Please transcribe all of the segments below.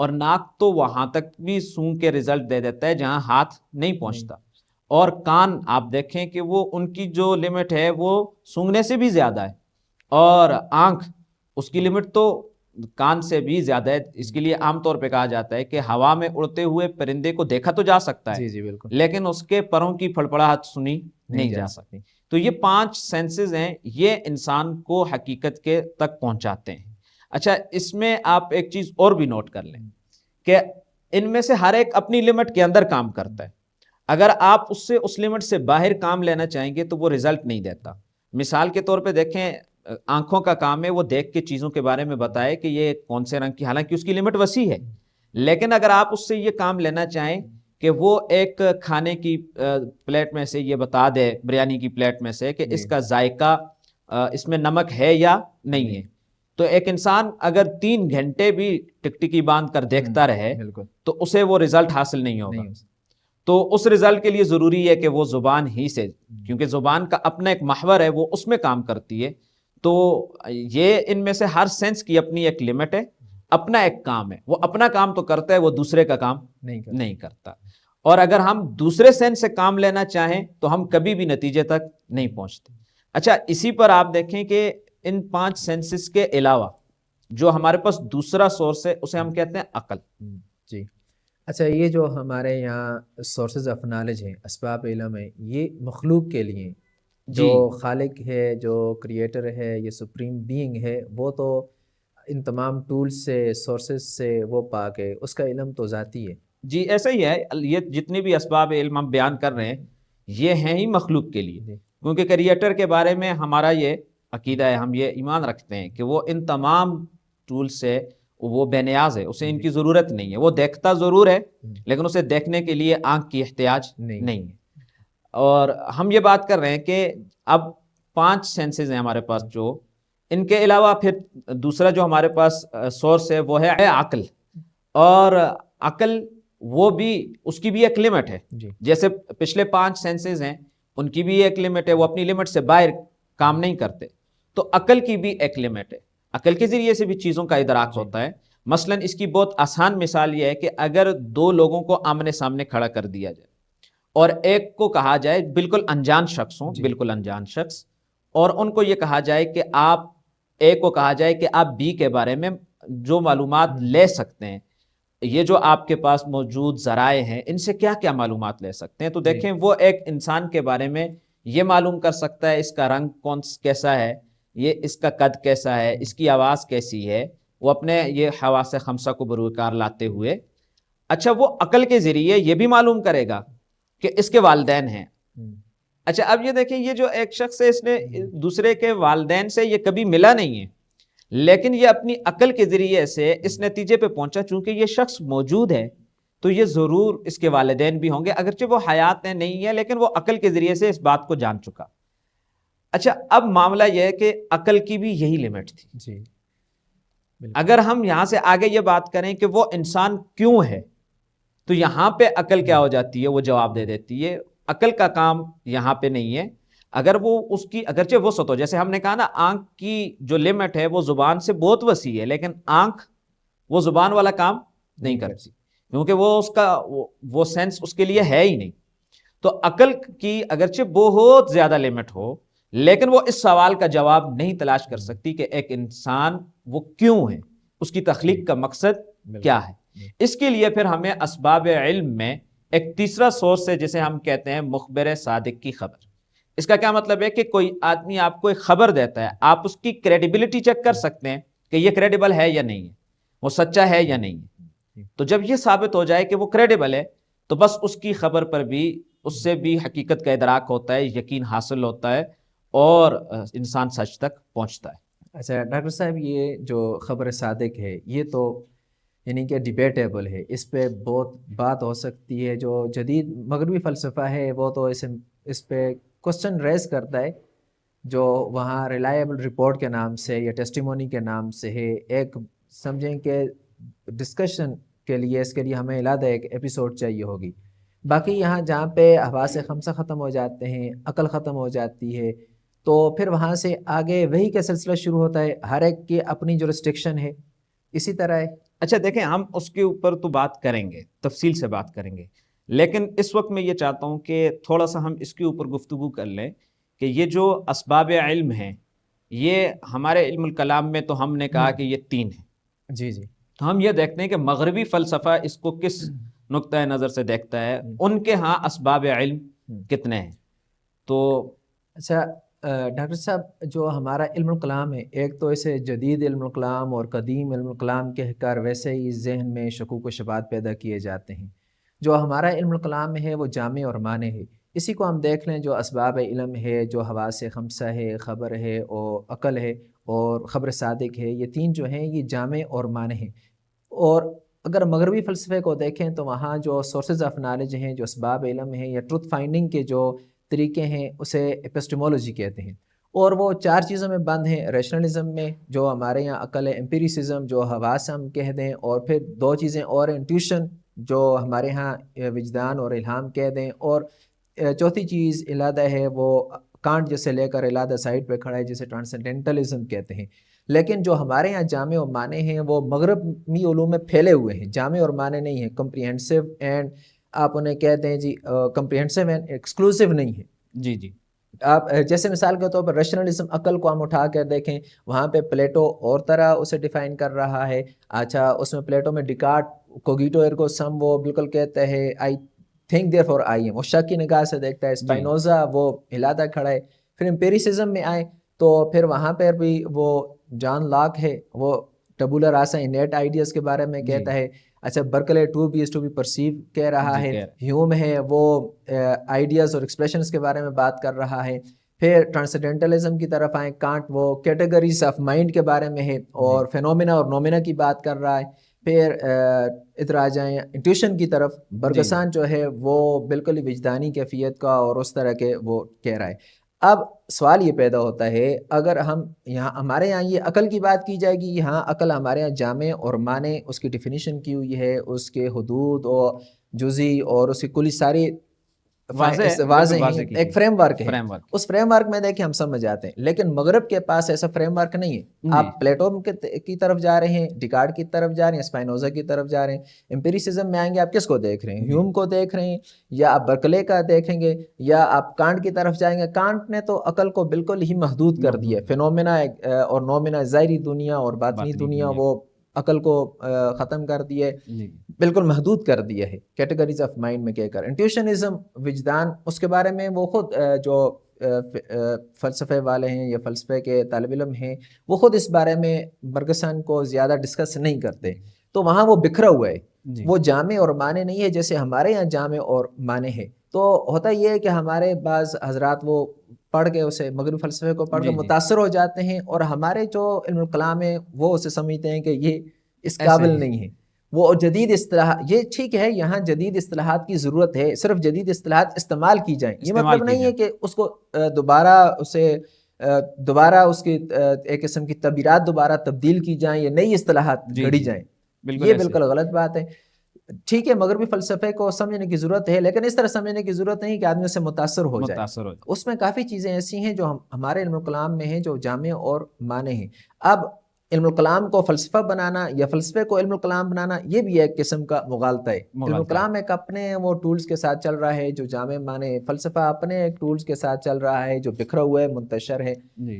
اور ناک تو وہاں تک بھی سونگ کے رزلٹ دے دیتا ہے جہاں ہاتھ نہیں پہنچتا، اور کان آپ دیکھیں کہ وہ ان کی جو لمٹ ہے وہ سونگنے سے بھی زیادہ ہے، اور آنکھ اس کی لمٹ تو کان سے بھی زیادہ ہے. اس کے لیے عام طور پہ کہا جاتا ہے کہ ہوا میں اڑتے ہوئے پرندے کو دیکھا تو جا سکتا ہے، جی بالکل، لیکن اس کے پروں کی پھڑپڑاہٹ سنی نہیں جا سکتی. تو یہ 5 سینسز ہیں، یہ انسان کو حقیقت کے تک پہنچاتے ہیں. اچھا، اس میں آپ ایک چیز اور بھی نوٹ کر لیں کہ ان میں سے ہر ایک اپنی لمٹ کے اندر کام کرتا ہے. اگر آپ اس لمٹ سے باہر کام لینا چاہیں گے تو وہ رزلٹ نہیں دیتا. مثال کے طور پہ دیکھیں، آنکھوں کا کام ہے وہ دیکھ کے چیزوں کے بارے میں بتائے کہ یہ کون سے رنگ کی، حالانکہ اس کی لمٹ وسیع ہے. لیکن اگر آپ اس سے یہ کام لینا چاہیں کہ وہ ایک کھانے کی پلیٹ میں سے یہ بتا دے، بریانی کی پلیٹ میں سے، کہ اس کا ذائقہ، اس میں نمک ہے یا نہیں ہے، تو ایک انسان اگر 3 گھنٹے بھی ٹکٹکی باندھ کر دیکھتا رہے تو اسے وہ رزلٹ حاصل نہیں ہوگا. تو اس رزلٹ کے لیے ضروری ہے کہ وہ زبان ہی سے، کیونکہ زبان کا اپنا ایک محور ہے، وہ اس میں کام کرتی ہے. تو یہ ان میں سے ہر سینس کی اپنی ایک لمٹ ہے، اپنا ایک کام ہے. وہ اپنا کام تو کرتا ہے، وہ دوسرے کا کام نہیں کرتا. اور اگر ہم دوسرے سینس سے کام لینا چاہیں تو ہم کبھی بھی نتیجے تک نہیں پہنچتے. اچھا، اسی پر آپ دیکھیں کہ ان 5 سینسز کے علاوہ جو ہمارے پاس دوسرا سورس ہے اسے ہم کہتے ہیں عقل. جی اچھا، یہ جو ہمارے یہاں سورسز آف نالج ہیں، اسباب علم ہے، یہ مخلوق کے لیے، جو خالق ہے، جو کریٹر ہے، یہ سپریم بینگ ہے، وہ تو ان تمام ٹولز سے، سورسز سے وہ پاک ہے، اس کا علم تو ذاتی ہے. جی ایسا ہی ہے. یہ جتنی بھی اسباب علم ہم بیان کر رہے ہیں یہ ہیں ہی مخلوق کے لیے، کیونکہ کریٹر کے بارے میں ہمارا یہ عقیدہ ہے، ہم یہ ایمان رکھتے ہیں کہ وہ ان تمام ٹول سے وہ بے نیاز ہے، اسے ان کی ضرورت نہیں ہے. وہ دیکھتا ضرور ہے لیکن اسے دیکھنے کے لیے آنکھ کی احتیاج نہیں ہے. اور ہم یہ بات کر رہے ہیں کہ اب 5 سینسز ہیں ہمارے پاس، جو ان کے علاوہ پھر دوسرا جو ہمارے پاس سورس ہے وہ ہے عقل. اور عقل وہ بھی، اس کی بھی ایک لمٹ ہے. جیسے پچھلے 5 سینسز ہیں ان کی بھی ایک لمٹ ہے، وہ اپنی لمٹ سے باہر کام نہیں کرتے. تو عقل کی بھی ایک لمٹ ہے، عقل کے ذریعے سے بھی چیزوں کا ادراک ہوتا ہے. مثلا اس کی بہت آسان مثال یہ ہے کہ اگر 2 لوگوں کو آمنے سامنے کھڑا کر دیا جائے اور ایک کو کہا جائے، بالکل انجان شخص ہوں، بالکل انجان شخص، اور ان کو یہ کہا جائے کہ آپ، ایک کو کہا جائے کہ آپ بی کے بارے میں جو معلومات لے سکتے ہیں، یہ جو آپ کے پاس موجود ذرائع ہیں ان سے کیا کیا معلومات لے سکتے ہیں. تو دیکھیں وہ ایک انسان کے بارے میں یہ معلوم کر سکتا ہے اس کا رنگ کیسا ہے، یہ اس کا قد کیسا ہے، اس کی آواز کیسی ہے، وہ اپنے یہ حواس خمسہ کو بروکار لاتے ہوئے. اچھا، وہ عقل کے ذریعے یہ بھی معلوم کرے گا کہ اس کے والدین ہیں. اچھا، اب یہ دیکھیں یہ جو ایک شخص ہے اس نے دوسرے کے والدین سے یہ کبھی ملا نہیں ہے، لیکن یہ اپنی عقل کے ذریعے سے اس نتیجے پہ پہنچا چونکہ یہ شخص موجود ہے تو یہ ضرور اس کے والدین بھی ہوں گے، اگرچہ وہ حیات ہیں نہیں ہے لیکن وہ عقل کے ذریعے سے اس بات کو جان چکا. اچھا، اب معاملہ یہ ہے کہ عقل کی بھی یہی لمٹ تھی. اگر ہم یہاں سے آگے یہ بات کریں کہ وہ انسان کیوں ہے تو یہاں پہ عقل کیا ہو جاتی ہے، وہ جواب دے دیتی ہے. عقل کا کام یہاں پہ نہیں ہے. اگر وہ اس کی اگرچہ وسعت ہو، جیسے ہم نے کہا نا آنکھ کی جو لمٹ ہے وہ زبان سے بہت وسیع ہے، لیکن آنکھ وہ زبان والا کام نہیں کرتی کیونکہ وہ اس کا وہ سینس اس کے لیے ہے ہی نہیں. تو عقل کی اگرچہ بہت زیادہ لمٹ ہو لیکن وہ اس سوال کا جواب نہیں تلاش کر سکتی کہ ایک انسان وہ کیوں ہے، اس کی تخلیق کا مقصد کیا ہے. اس کے لیے پھر ہمیں اسباب علم میں ایک تیسرا سورس ہے جسے ہم کہتے ہیں مخبر صادق کی خبر. اس کا کیا مطلب ہے کہ کوئی آدمی آپ کو ایک خبر دیتا ہے، آپ اس کی کریڈیبلٹی چیک کر سکتے ہیں کہ یہ کریڈیبل ہے یا نہیں ہے، وہ سچا ہے یا نہیں ہے. تو جب یہ ثابت ہو جائے کہ وہ کریڈیبل ہے تو بس اس کی خبر پر بھی، اس سے بھی حقیقت کا ادراک ہوتا ہے، یقین حاصل ہوتا ہے اور انسان سچ تک پہنچتا ہے. اچھا ڈاکٹر صاحب، یہ جو خبر صادق ہے یہ تو یعنی کہ ڈیبیٹیبل ہے، اس پہ بہت بات ہو سکتی ہے. جو جدید مغربی فلسفہ ہے وہ تو اس پہ کوسچن ریز کرتا ہے، جو وہاں ریلائبل رپورٹ کے نام سے یا ٹیسٹیمونی کے نام سے ہے. ایک سمجھیں کہ ڈسکشن کے لیے، اس کے لیے ہمیں علیحدہ ایک ایپیسوڈ چاہیے ہوگی. باقی یہاں جہاں پہ حواس خمسہ ختم ہو جاتے ہیں، عقل ختم ہو جاتی ہے، تو پھر وہاں سے آگے وہی کا سلسلہ شروع ہوتا ہے. ہر ایک کی اپنی جو ریسٹرکشن ہے. اسی طرح اچھا دیکھیں، ہم اس کے اوپر تو بات کریں گے، تفصیل سے بات کریں گے، لیکن اس وقت میں یہ چاہتا ہوں کہ تھوڑا سا ہم اس کے اوپر گفتگو کر لیں کہ یہ جو اسباب علم ہیں، یہ ہمارے علم الکلام میں تو ہم نے کہا کہ یہ 3 ہیں. جی جی. تو ہم یہ دیکھتے ہیں کہ مغربی فلسفہ اس کو کس نقطۂ نظر سے دیکھتا ہے، ان کے ہاں اسباب علم کتنے ہیں. تو اچھا ڈاکٹر صاحب، جو ہمارا علم الکلام ہے، ایک تو اسے جدید علم الکلام اور قدیم علم الکلام کہہ کر ویسے ہی ذہن میں شکوک و شبہات پیدا کیے جاتے ہیں. جو ہمارا علم الکلام ہے وہ جامع اور مانع ہے. اسی کو ہم دیکھ لیں، جو اسباب علم ہے، جو حواس خمسہ ہے، خبر ہے اور عقل ہے اور خبر صادق ہے، یہ 3 جو ہیں یہ جامع اور مانع ہیں. اور اگر مغربی فلسفے کو دیکھیں تو وہاں جو سورسز آف نالج ہیں، جو اسباب علم ہیں یا ٹروتھ فائنڈنگ کے جو طریقے ہیں، اسے ایپسٹیمولوجی کہتے ہیں. اور وہ 4 چیزوں میں بند ہیں. ریشنلزم میں جو ہمارے یہاں عقل ہے، امپیریسزم جو حواس ہم کہہ دیں، اور پھر 2 چیزیں اور ہیں، انٹیوشن جو ہمارے ہاں وجدان اور الہام کہہ دیں، اور چوتھی چیز علادہ ہے، وہ کانٹ جیسے لے کر علادہ سائڈ پہ کھڑا ہے، جسے ٹرانسینڈنٹلزم کہتے ہیں. لیکن جو ہمارے ہاں جامع اور مانع ہیں وہ مغربی علوم میں پھیلے ہوئے ہیں، جامع اور مانع نہیں ہیں. کمپریہنسو اینڈ آپ انہیں کہتے ہیں جی کمپریہنسو اینڈ ایکسکلوسیو نہیں ہے. جی جی. آپ جیسے مثال کے طور پر ریشنلزم، عقل کو ہم اٹھا کر دیکھیں، وہاں پہ پلیٹو اور طرح اسے ڈیفائن کر رہا ہے. اچھا، اس میں پلیٹو میں ڈیکارٹ کوگیٹو ایرگو سم وہ بالکل کہتا ہے I think therefore I am, وہ شک کی نگاہ سے دیکھتا ہے. اسپائنوزا وہ ہلاتا کھڑا ہے. پھر امپیریسزم میں آئے تو پھر وہاں پر بھی وہ جان لاک ہے، وہ ٹبولا راسا انیٹ آئیڈیاز کے بارے میں کہتا ہے. اچھا، Berkeley to be is to be perceive کہہ رہا ہے. ہیوم ہے وہ آئیڈیاز اور ایکسپریشنز کے بارے میں بات کر رہا ہے. پھر ٹرانسڈینٹلزم کی طرف آئیں، کانٹ وہ کیٹیگریز آف مائنڈ کے بارے میں ہے اور فینومینا اور نومینا کی بات کر رہا ہے. پھر ادھر آ جائیں انٹیوشن کی طرف، برگسان جو ہے وہ بالکل ہی وجدانی کیفیت کا اور اس طرح کے وہ کہہ رہا ہے. اب سوال یہ پیدا ہوتا ہے، اگر ہم یہاں ہمارے یہاں یہ عقل کی بات کی جائے گی، یہاں عقل ہمارے یہاں جامع اور مانع اس کی ڈیفینیشن کی ہوئی ہے، اس کے حدود اور جزئی اور اس کی کلی ساری واضح ہیں، ایک فریم ورک ہے. اس فریم ورک میں دیکھیں ہم سمجھ جاتے ہیں. لیکن مغرب کے پاس ایسا فریم ورک نہیں ہے. آپ پلیٹو کی طرف جا رہے ہیں، ڈیکارٹ کی طرف جا رہے ہیں، اسپائنوزا کی طرف جا رہے ہیں. امپیریسزم میں آئیں گے، آپ کس کو دیکھ رہے ہیں؟ ہیوم کو دیکھ رہے ہیں، یا آپ برکلے کا دیکھیں گے، یا آپ کانٹ کی طرف جائیں گے. کانٹ نے تو عقل کو بالکل ہی محدود کر دیا ہے. فینومینا اور نومینا، ظاہری دنیا اور باطنی دنیا، وہ عقل کو ختم کر دیے، بالکل محدود کر دیا ہے کیٹیگریز آف مائنڈ میں کہہ کر. انٹیوشنزم وجدان، اس کے بارے میں وہ خود جو فلسفے والے ہیں یا فلسفے کے طالب علم ہیں، وہ خود اس بارے میں برگسن کو زیادہ ڈسکس نہیں کرتے. تو وہاں وہ بکھرا ہوا ہے، وہ جامع اور مانع نہیں ہے جیسے ہمارے یہاں جامع اور مانع ہے. تو ہوتا یہ ہے کہ ہمارے بعض حضرات وہ پڑھ کے اسے مغربی فلسفے کو پڑھ کے متاثر ہو جاتے ہیں، اور ہمارے جو علم الکلام ہے وہ اسے سمجھتے ہیں کہ یہ اس قابل نہیں ہے. وہ جدید اصطلاح، یہ ٹھیک ہے یہاں جدید اصطلاحات کی ضرورت ہے، صرف جدید اصطلاحات استعمال کی جائیں. یہ مطلب نہیں ہے کہ اس کو دوبارہ اس کی ایک قسم کی تعبیرات دوبارہ تبدیل کی جائیں یا نئی اصطلاحات گھڑی جائیں. یہ بالکل غلط بات ہے. ٹھیک ہے، مغربی فلسفے کو سمجھنے کی ضرورت ہے، لیکن اس طرح سمجھنے کی ضرورت نہیں کہ آدمی سے متاثر ہو جائے. اس میں کافی چیزیں ایسی ہیں جو ہمارے علم الکلام میں ہیں جو جامع اور مانع ہیں. اب علم الکلام کو فلسفہ بنانا یا فلسفے کو علم الکلام بنانا، یہ بھی ایک قسم کا مغالطہ ہے. علم الکلام ایک اپنے وہ ٹولز کے ساتھ چل رہا ہے جو جامع مانع ہے، فلسفہ اپنے ایک ٹولز کے ساتھ چل رہا ہے جو بکھرا ہوا ہے، منتشر ہے.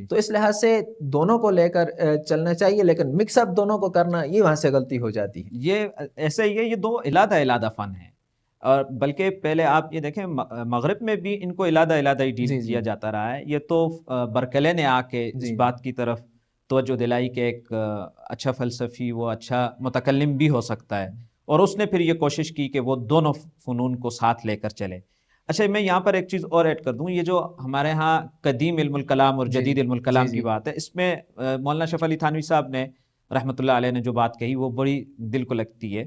تو اس لحاظ سے دونوں کو لے کر چلنا چاہیے، لیکن مکس اپ دونوں کو کرنا، یہ وہاں سے غلطی ہو جاتی ہے. یہ ایسا ہی ہے، یہ 2 علادہ فن ہیں. اور بلکہ پہلے آپ یہ دیکھیں مغرب میں بھی ان کو علادہ ہی ڈیل کیا جاتا رہا ہے. یہ تو برکلے نے آ کے اس بات کی طرف توجہ دلائی کہ ایک اچھا فلسفی وہ اچھا متکلم بھی ہو سکتا ہے، اور اس نے پھر یہ کوشش کی کہ وہ دونوں فنون کو ساتھ لے کر چلے. اچھا، میں یہاں پر ایک چیز اور ایڈ کر دوں. یہ جو ہمارے ہاں قدیم علم الکلام اور جدید علم الکلام کی بات ہے، اس میں مولانا شرف علی تھانوی صاحب نے رحمۃ اللہ علیہ نے جو بات کہی وہ بڑی دل کو لگتی ہے.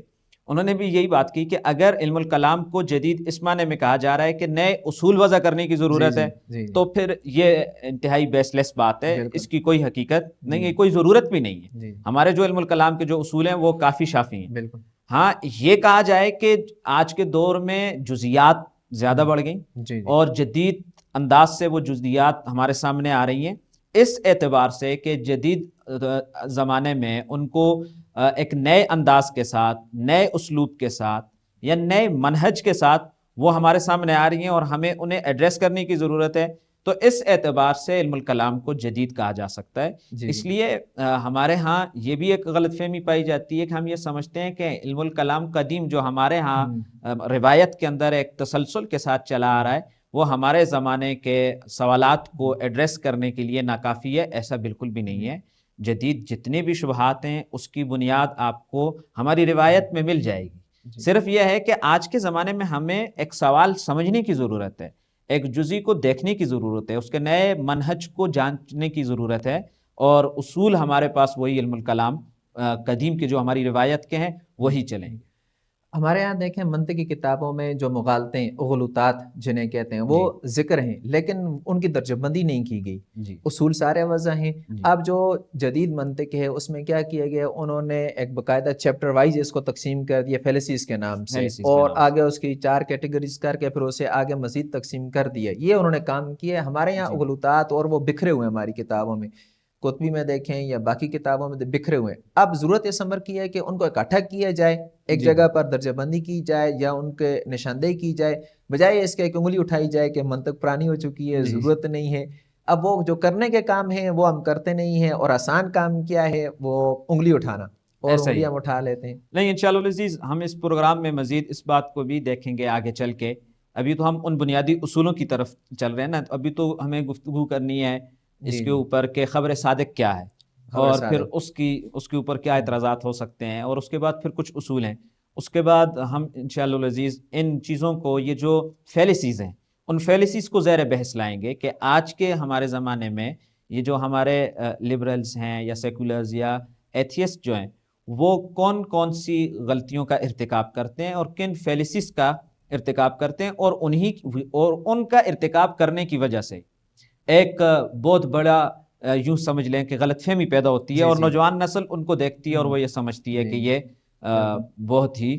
انہوں نے بھی یہی بات کی کہ اگر علم الکلام کو جدید اس معنی میں کہا جا رہا ہے کہ نئے اصول وضع کرنے کی ضرورت ہے، تو پھر یہ انتہائی بیس لیس بات ہے. اس کی کوئی حقیقت نہیں ہے، کوئی ضرورت بھی نہیں ہے. ہمارے جو علم الکلام کے جو اصول ہیں وہ کافی شافی ہیں. ہاں، یہ کہا جائے کہ آج کے دور میں جزیات زیادہ بڑھ گئیں اور جدید انداز سے وہ جزیات ہمارے سامنے آ رہی ہیں، اس اعتبار سے کہ جدید زمانے میں ان کو ایک نئے انداز کے ساتھ، نئے اسلوب کے ساتھ یا نئے منہج کے ساتھ وہ ہمارے سامنے آ رہی ہیں اور ہمیں انہیں ایڈریس کرنے کی ضرورت ہے. تو اس اعتبار سے علم الکلام کو جدید کہا جا سکتا ہے. اس لیے ہمارے ہاں یہ بھی ایک غلط فہمی پائی جاتی ہے کہ ہم یہ سمجھتے ہیں کہ علم الکلام قدیم جو ہمارے ہاں روایت کے اندر ایک تسلسل کے ساتھ چلا آ رہا ہے وہ ہمارے زمانے کے سوالات کو ایڈریس کرنے کے لیے ناکافی ہے. ایسا بالکل بھی نہیں ہے. جدید جتنے بھی شبہات ہیں اس کی بنیاد آپ کو ہماری روایت میں مل جائے گی. صرف یہ ہے کہ آج کے زمانے میں ہمیں ایک سوال سمجھنے کی ضرورت ہے، ایک جزئی کو دیکھنے کی ضرورت ہے، اس کے نئے منہج کو جاننے کی ضرورت ہے، اور اصول ہمارے پاس وہی علم الکلام قدیم کے جو ہماری روایت کے ہیں وہی چلیں گے. ہمارے یہاں دیکھیں منطقی کتابوں میں جو مغالطیں، اغلوطات جنہیں کہتے ہیں وہ ذکر ہیں، لیکن ان کی درجہ بندی نہیں کی گئی. اصول سارے وضع ہیں. اب جو جدید منطق ہے اس میں کیا کیا گیا، انہوں نے ایک باقاعدہ چیپٹر وائز اس کو تقسیم کر دیا فیلسیز کے نام سے، اور آگے اس کی 4 کیٹیگریز کر کے پھر اسے آگے مزید تقسیم کر دیا. یہ انہوں نے کام کیا. ہمارے یہاں اغلوطات اور وہ بکھرے ہوئے ہیں ہماری کتابوں میں، قطبی میں دیکھیں یا باقی کتابوں میں بکھرے ہوئے ہیں. اب ضرورت اس امر کی ہے کہ ان کو اکٹھا کیا جائے، ایک جگہ پر درجہ بندی کی جائے یا ان کے نشاندہی کی جائے، بجائے اس کے ایک انگلی اٹھائی جائے کہ منطق پرانی ہو چکی ہے، ضرورت نہیں ہے. اب وہ جو کرنے کے کام ہیں وہ ہم کرتے نہیں ہیں، اور آسان کام کیا ہے وہ انگلی اٹھانا، اور انگلی ہم اٹھا لیتے ہیں. نہیں انشاءاللہ العزیز ہم اس پروگرام میں مزید اس بات کو بھی دیکھیں گے آگے چل کے. ابھی تو ہم ان بنیادی اصولوں کی طرف چل رہے ہیں نا، ابھی تو ہمیں گفتگو کرنی ہے اس کے اوپر کہ خبر صادق کیا ہے، اور پھر اس کے اوپر کیا اعتراضات ہو سکتے ہیں، اور اس کے بعد پھر کچھ اصول ہیں. اس کے بعد ہم انشاءاللہ العزیز ان چیزوں کو، یہ جو فیلسیز ہیں ان فیلسیز کو زیر بحث لائیں گے کہ آج کے ہمارے زمانے میں یہ جو ہمارے لبرلز ہیں یا سیکولرز یا ایتھیسٹ جو ہیں وہ کون کون سی غلطیوں کا ارتکاب کرتے ہیں اور کن فیلسیز کا ارتکاب کرتے ہیں، اور ان کا ارتکاب کرنے کی وجہ سے ایک بہت بڑا یوں سمجھ لیں کہ غلط فہمی پیدا ہوتی ہے، اور نوجوان نسل ان کو دیکھتی ہے اور وہ یہ سمجھتی ہے کہ یہ بہت ہی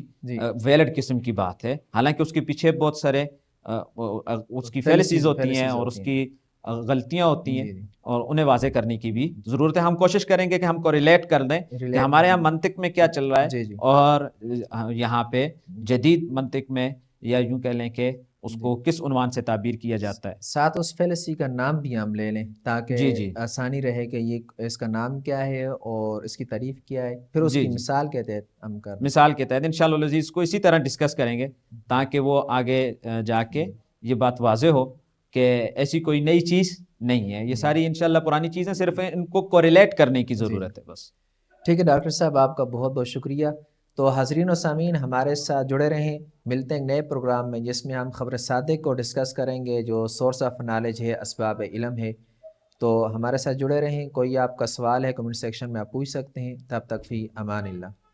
ویلڈ قسم کی بات ہے، حالانکہ اس کے پیچھے بہت سارے اس کی فیلسیز ہوتی ہیں اور اس کی غلطیاں ہوتی ہیں، اور انہیں واضح کرنے کی بھی ضرورت ہے. ہم کوشش کریں گے کہ ہم کو ریلیٹ کر دیں کہ ہمارے یہاں منطق میں کیا چل رہا ہے اور یہاں پہ جدید منطق میں، یا یوں کہہ لیں کہ اس کو کس عنوان سے تعبیر کیا جاتا ہے. ساتھ اس فیلسی کا نام بھی ہم لے لیں تاکہ آسانی رہے کہ یہ اس کا نام کیا ہے اور اس کی تعریف کیا ہے، پھر اس کی مثال کے تحت ہم کر مثال کے تحت انشاءاللہ العزیز کو اسی طرح ڈسکس کریں گے تاکہ وہ آگے جا کے یہ بات واضح ہو کہ ایسی کوئی نئی چیز نہیں ہے، یہ ساری انشاءاللہ پرانی چیزیں، صرف ان کو کوریلیٹ کرنے کی ضرورت ہے بس. ٹھیک ہے ڈاکٹر صاحب، آپ کا بہت بہت شکریہ. تو حاضرین و سامعین ہمارے ساتھ جڑے رہیں، ملتے ہیں نئے پروگرام میں جس میں ہم خبر صادق کو ڈسکس کریں گے جو سورس آف نالج ہے، اسباب علم ہے. تو ہمارے ساتھ جڑے رہیں. کوئی آپ کا سوال ہے کمنٹ سیکشن میں آپ پوچھ سکتے ہیں. تب تک فی امان اللہ.